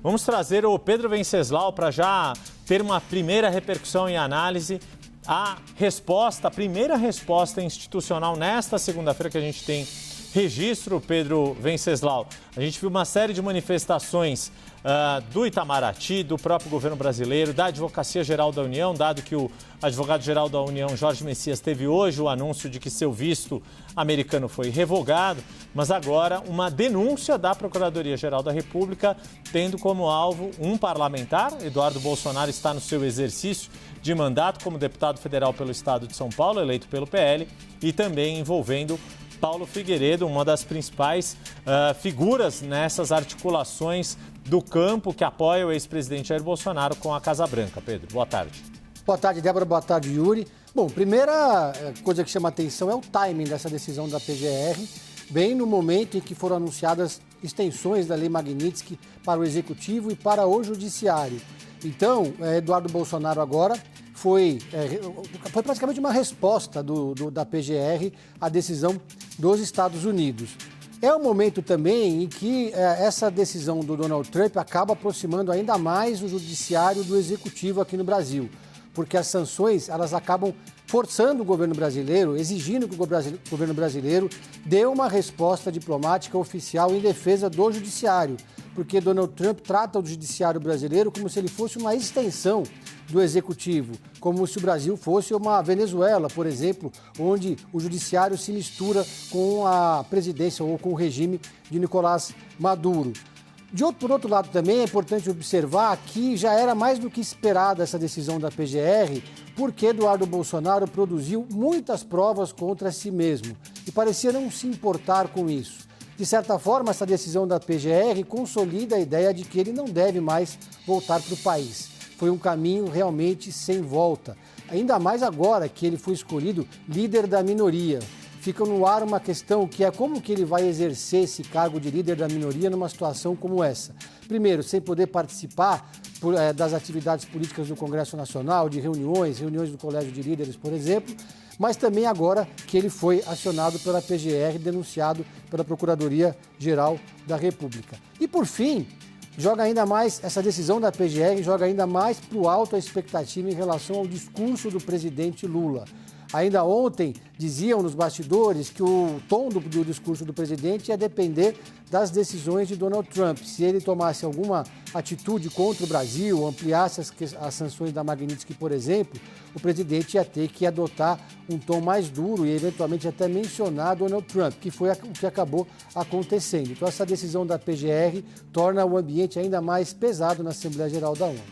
Vamos trazer o Pedro Venceslau para já ter uma primeira repercussão e análise. A primeira resposta institucional nesta segunda-feira que a gente tem registro, Pedro Venceslau. A gente viu uma série de manifestações do Itamaraty, do próprio governo brasileiro, da Advocacia Geral da União, dado que o advogado-geral da União, Jorge Messias, teve hoje o anúncio de que seu visto americano foi revogado, mas agora uma denúncia da Procuradoria-Geral da República, tendo como alvo um parlamentar. Eduardo Bolsonaro está no seu exercício de mandato como deputado federal pelo estado de São Paulo, eleito pelo PL, e também envolvendo Paulo Figueiredo, uma das principais figuras nessas articulações do campo que apoia o ex-presidente Jair Bolsonaro com a Casa Branca. Pedro, boa tarde. Boa tarde, Débora. Boa tarde, Yuri. Bom, primeira coisa que chama atenção é o timing dessa decisão da PGR, bem no momento em que foram anunciadas extensões da Lei Magnitsky para o Executivo e para o Judiciário. Então, Eduardo Bolsonaro agora foi praticamente uma resposta da PGR à decisão dos Estados Unidos. É um momento também em que essa decisão do Donald Trump acaba aproximando ainda mais o judiciário do executivo aqui no Brasil, porque as sanções elas acabam forçando o governo brasileiro, exigindo que o governo brasileiro dê uma resposta diplomática oficial em defesa do judiciário, porque Donald Trump trata o judiciário brasileiro como se ele fosse uma extensão do executivo, como se o Brasil fosse uma Venezuela, por exemplo, onde o judiciário se mistura com a presidência ou com o regime de Nicolás Maduro. Por outro lado, também é importante observar que já era mais do que esperada essa decisão da PGR, porque Eduardo Bolsonaro produziu muitas provas contra si mesmo e parecia não se importar com isso. De certa forma, essa decisão da PGR consolida a ideia de que ele não deve mais voltar para o país. Foi um caminho realmente sem volta, ainda mais agora que ele foi escolhido líder da minoria. Fica no ar uma questão que é como que ele vai exercer esse cargo de líder da minoria numa situação como essa. Primeiro, sem poder participar das atividades políticas do Congresso Nacional, de reuniões do Colégio de Líderes, por exemplo, mas também agora que ele foi acionado pela PGR, denunciado pela Procuradoria-Geral da República. E, por fim, essa decisão da PGR joga ainda mais para o alto a expectativa em relação ao discurso do presidente Lula. Ainda ontem diziam nos bastidores que o tom do discurso do presidente ia depender das decisões de Donald Trump. Se ele tomasse alguma atitude contra o Brasil, ampliasse as sanções da Magnitsky, por exemplo, o presidente ia ter que adotar um tom mais duro e eventualmente até mencionar Donald Trump, que foi o que acabou acontecendo. Então essa decisão da PGR torna o ambiente ainda mais pesado na Assembleia Geral da ONU.